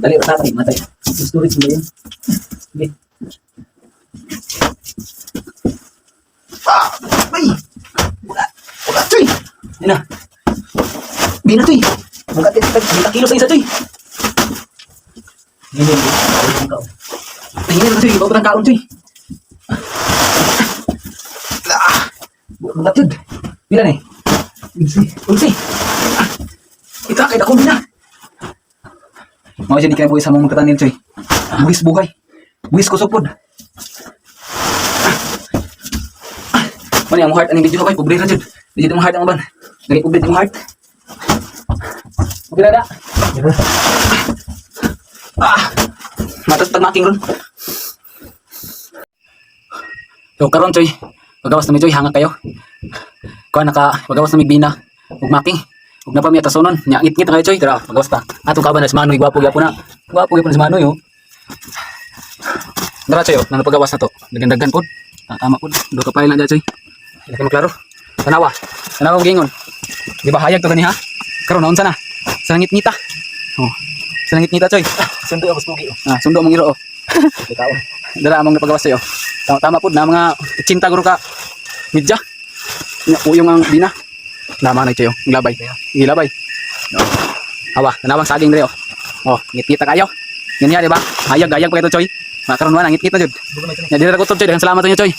Dali pa tatay, matay. Storage mo yun. Sige. Ay! Wala, Choy! Yan na. Bina, Choy. Magkatin, 30 kilos na isa, Choy. Ngayon, tingin mo, Choy. Ibaw ko ng kaon, Choy. Bulat yun. Bila na eh. Unsi. Ito, kahit ako na. Mga siya di kaya buhay sa mong katanin, Choy. Buhis buhay. Buhis ko supod. Ano yung heart? Anong video ka ba? Pobre na dyan. Di dito mong heart ang ban. Lagi pobre dito mong heart. Pobre na. Matas pagmaking ron. So, karon, Choy. Pagawas na may Choy, hanga kayo. Kuha pagawas na may bina. Huwag making. Huwag na pa may atasunon. Ngit-ngit na kayo, Choy. Tara, pagawas ta. Atong kaban na si Manoy. Gwapo po na. Gwapo na si Manoy, oh. Tara, Choy, oh. Pagawas na to. Dagan-dagan po. Tama po. Doon ka pa lang dyan, Choy. Hindi kayo maklaro. Tanawa mo gingon. Di ba hayag to gani ha? Karon naon sana. Sa ngit-ngita. Oh. Sa ngit-ngita, Choy. Sundo ako pugi. Sundo mong iro, oh. Ikaw. Dara among napagawas sa'yo. Tama po na mga 80 guro ka. Midja. Uyong ang bina. Lama na, Choy, oh. Glabay. Gilabay. Hawa, tanawang saging dire, oh. Oh, ngit-ngita kayo. Ganyan, di ba? Hayag pa kayo, Choy. Makaroon na ngit-ngita jud. Ya dire ra ko to, Choy. Daghang salamat sa inyo, Choy.